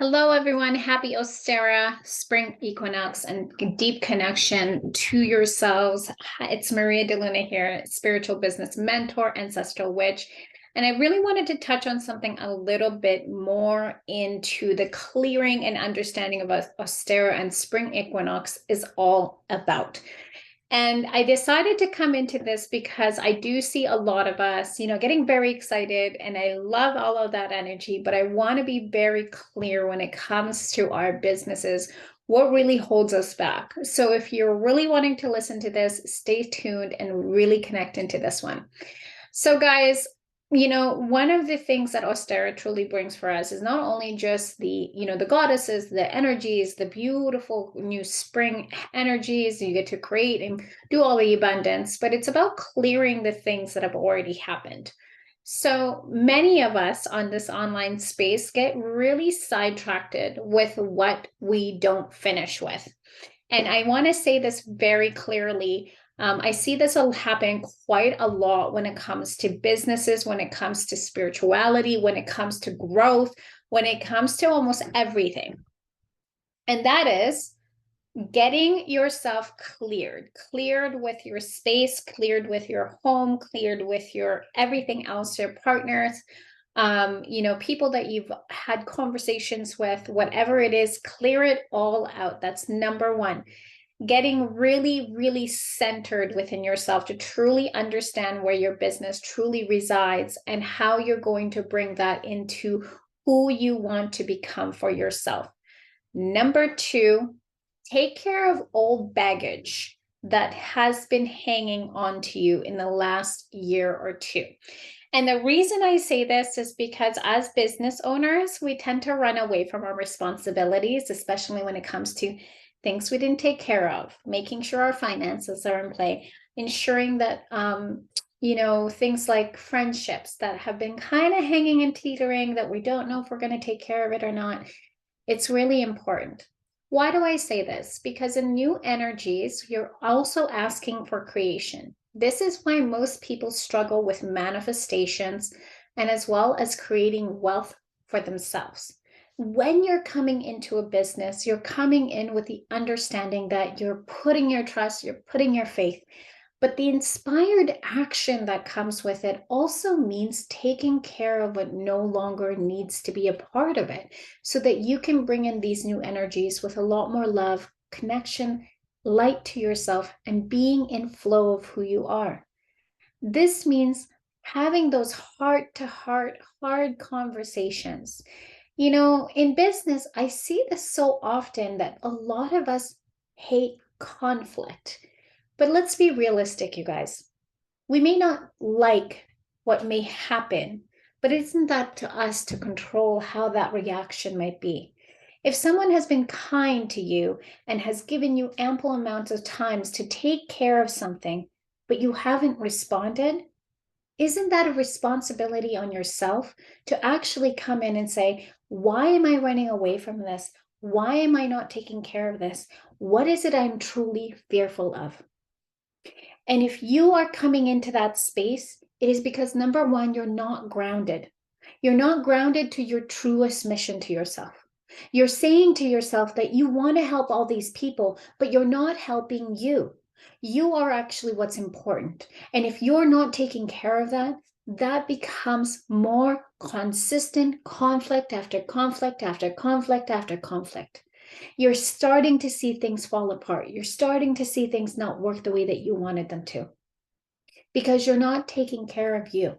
Hello, everyone. Happy Ostara, Spring Equinox, and deep connection to yourselves. Hi, it's Maria DeLuna here, spiritual business mentor, ancestral witch. And I really wanted to touch on something a little bit more into the clearing and understanding of what Ostara and Spring Equinox is all about. And I decided to come into this because I do see a lot of us, getting very excited, and I love all of that energy, but I want to be very clear when it comes to our businesses, what really holds us back. So if you're really wanting to listen to this, stay tuned and really connect into this one. So, guys, one of the things that Ostara truly brings for us is not only just the goddesses, the energies, the beautiful new spring energies you get to create and do all the abundance, but it's about clearing the things that have already happened. So many of us on this online space get really sidetracked with what we don't finish with. And I want to say this very clearly. I see this will happen quite a lot when it comes to businesses, when it comes to spirituality, when it comes to growth, when it comes to almost everything. And that is getting yourself cleared with your space, cleared with your home, cleared with your everything else, your partners, people that you've had conversations with, whatever it is, clear it all out. That's number one. Getting really, really centered within yourself to truly understand where your business truly resides and how you're going to bring that into who you want to become for yourself. Number two, take care of old baggage that has been hanging on to you in the last year or two. And the reason I say this is because as business owners, we tend to run away from our responsibilities, especially when it comes to things we didn't take care of, making sure our finances are in play, ensuring that, things like friendships that have been kind of hanging and teetering that we don't know if we're going to take care of it or not. It's really important. Why do I say this? Because in new energies, you're also asking for creation. This is why most people struggle with manifestations and as well as creating wealth for themselves. When you're coming into a business, you're coming in with the understanding that you're putting your trust, you're putting your faith, but the inspired action that comes with it also means taking care of what no longer needs to be a part of it so that you can bring in these new energies with a lot more love, connection, light to yourself, and being in flow of who you are. This means having those heart to heart, hard conversations. In business, I see this so often that a lot of us hate conflict. But let's be realistic, you guys. We may not like what may happen, but isn't that to us to control how that reaction might be? If someone has been kind to you and has given you ample amounts of times to take care of something, but you haven't responded, isn't that a responsibility on yourself to actually come in and say, why am I running away from this? Why am I not taking care of this? What is it I'm truly fearful of? And if you are coming into that space, it is because number one, you're not grounded. You're not grounded to your truest mission to yourself. You're saying to yourself that you want to help all these people, but you're not helping you. You are actually what's important. And if you're not taking care of that, that becomes more consistent conflict after conflict after conflict after conflict. You're starting to see things fall apart. You're starting to see things not work the way that you wanted them to because you're not taking care of you.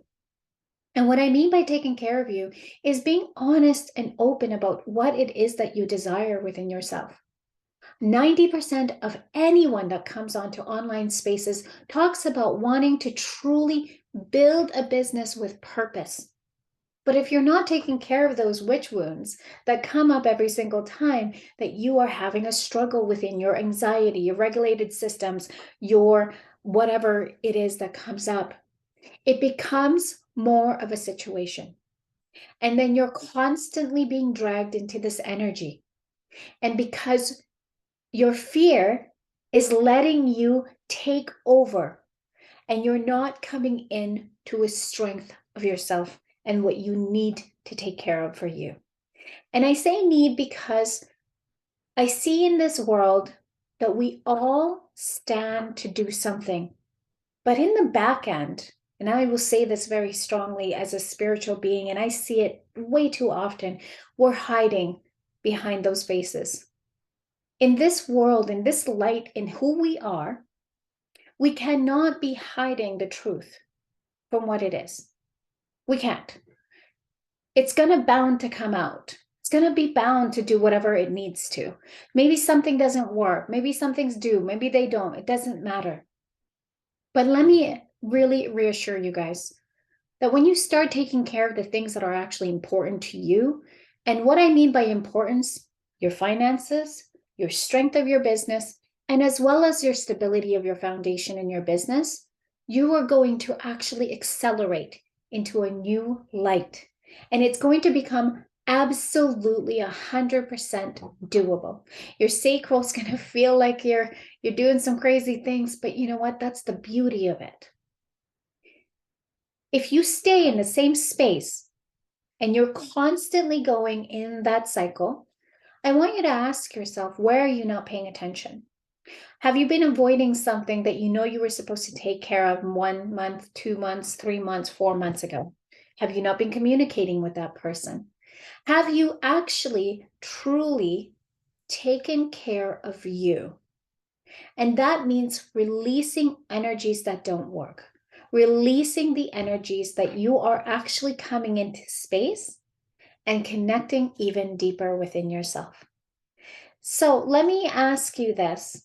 And what I mean by taking care of you is being honest and open about what it is that you desire within yourself. 90% of anyone that comes onto online spaces talks about wanting to truly build a business with purpose. But if you're not taking care of those witch wounds that come up every single time that you are having a struggle within your anxiety, your regulated systems, your whatever it is that comes up, it becomes more of a situation. And then you're constantly being dragged into this energy. And because your fear is letting you take over and you're not coming in to a strength of yourself and what you need to take care of for you. And I say need because I see in this world that we all stand to do something. But in the back end, and I will say this very strongly as a spiritual being, and I see it way too often, we're hiding behind those faces. In this world, in this light, in who we cannot be hiding the truth from what it is. We can't. It's going to bound to come out. It's going to be bound to do whatever it needs to. Maybe something doesn't work. Maybe some things do. Maybe they don't. It doesn't matter. But let me really reassure you guys that when you start taking care of the things that are actually important to you, and what I mean by importance, your finances, your strength of your business, and as well as your stability of your foundation in your business, you are going to actually accelerate into a new light. And it's going to become absolutely 100% doable. Your sacral is going to feel like you're doing some crazy things, but you know what? That's the beauty of it. If you stay in the same space and you're constantly going in that cycle, I want you to ask yourself, where are you not paying attention? Have you been avoiding something that you know you were supposed to take care of 1 month, 2 months, 3 months, 4 months ago? Have you not been communicating with that person? Have you actually truly taken care of you? And that means releasing energies that don't work, releasing the energies that you are actually coming into space and connecting even deeper within yourself. So let me ask you this.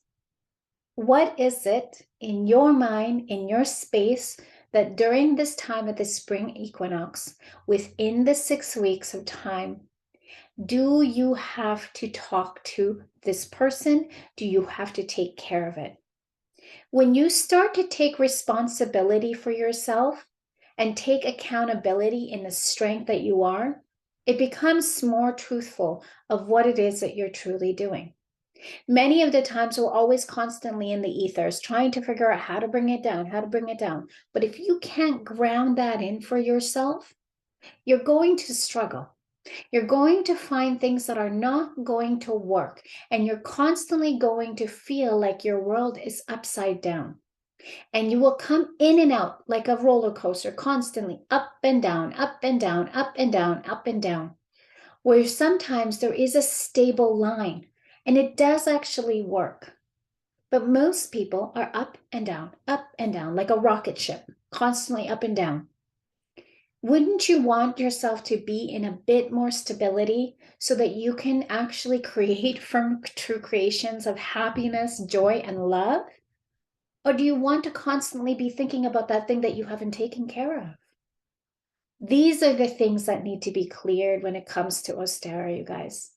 What is it in your mind, in your space, that during this time of the spring equinox, within the 6 weeks of time, do you have to talk to this person? Do you have to take care of it? When you start to take responsibility for yourself and take accountability in the strength that you are, it becomes more truthful of what it is that you're truly doing. Many of the times we're always constantly in the ethers trying to figure out how to bring it down, how to bring it down. But if you can't ground that in for yourself, you're going to struggle. You're going to find things that are not going to work, and you're constantly going to feel like your world is upside down. And you will come in and out like a roller coaster, constantly up and down, up and down, up and down, up and down, where sometimes there is a stable line, and it does actually work. But most people are up and down, like a rocket ship, constantly up and down. Wouldn't you want yourself to be in a bit more stability so that you can actually create from true creations of happiness, joy, and love? Or do you want to constantly be thinking about that thing that you haven't taken care of? These are the things that need to be cleared when it comes to Ostara, you guys.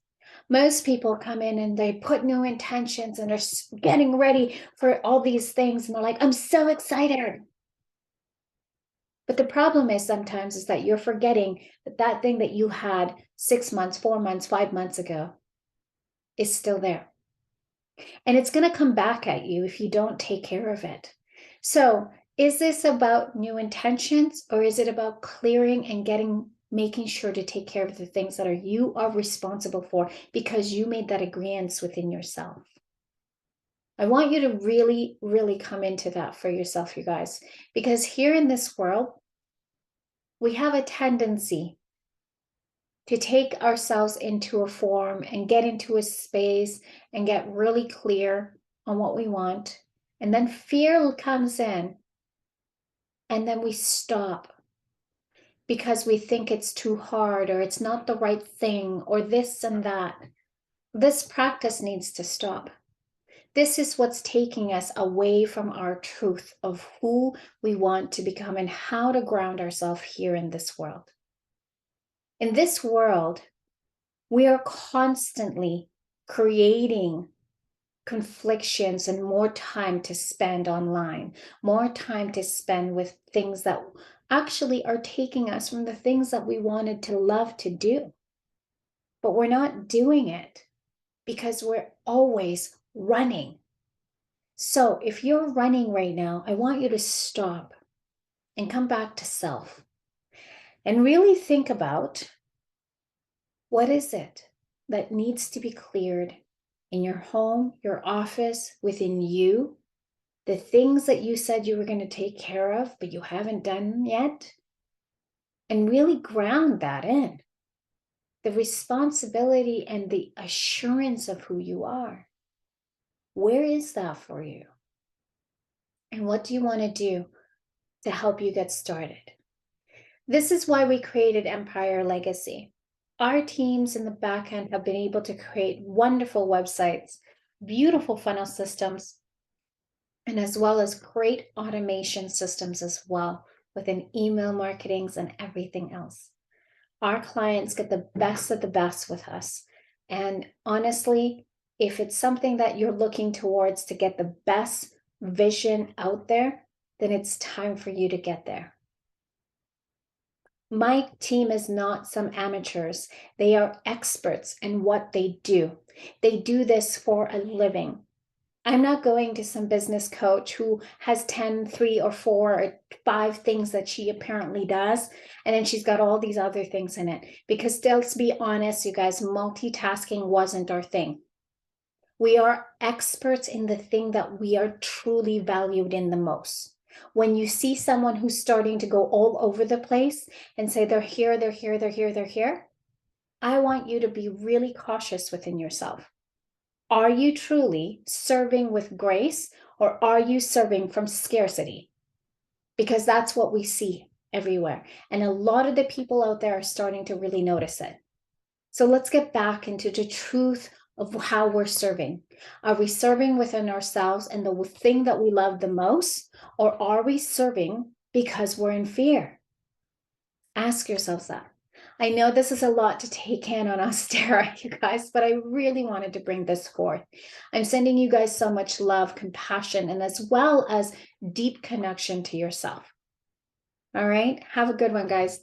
Most people come in and they put new intentions and are getting ready for all these things. And they're like, I'm so excited. But the problem is sometimes is that you're forgetting that that thing that you had 6 months, 4 months, 5 months ago is still there. And it's going to come back at you if you don't take care of it. So is this about new intentions, or is it about clearing and making sure to take care of the things that you are responsible for because you made that agreement within yourself? I want you to really, really come into that for yourself, you guys, because here in this world, we have a tendency to take ourselves into a form and get into a space and get really clear on what we want. And then fear comes in, and then we stop because we think it's too hard or it's not the right thing or this and that. This practice needs to stop. This is what's taking us away from our truth of who we want to become and how to ground ourselves here in this world. In this world, we are constantly creating conflictions and more time to spend online, more time to spend with things that actually are taking us from the things that we wanted to love to do. But we're not doing it because we're always running. So if you're running right now, I want you to stop and come back to self and really think about What is it that needs to be cleared in your home, your office, within you? The things that you said you were going to take care of, but you haven't done yet? And really ground that in the responsibility and the assurance of who you are. Where is that for you? And what do you want to do to help you get started? This is why we created Empire Legacy. Our teams in the back end have been able to create wonderful websites, beautiful funnel systems, and as well as great automation systems as well within email marketings and everything else. Our clients get the best of the best with us. And honestly, if it's something that you're looking towards to get the best vision out there, then it's time for you to get there. My team is not some amateurs. They are experts in what they do. They do this for a living. I'm not going to some business coach who has 10, 3 or 4 or 5 things that she apparently does. And then she's got all these other things in it. Because let's be honest, you guys, multitasking wasn't our thing. We are experts in the thing that we are truly valued in the most. When you see someone who's starting to go all over the place and say they're here, they're here, they're here, they're here, I want you to be really cautious within yourself. Are you truly serving with grace, or are you serving from scarcity? Because that's what we see everywhere. And a lot of the people out there are starting to really notice it. So let's get back into the truth of how we're serving. Are we serving within ourselves and the thing that we love the most, or are we serving because we're in fear? Ask yourselves that. I know this is a lot to take in on Ostara, you guys, but I really wanted to bring this forth. I'm sending you guys so much love, compassion, and as well as deep connection to yourself. All right. Have a good one, guys.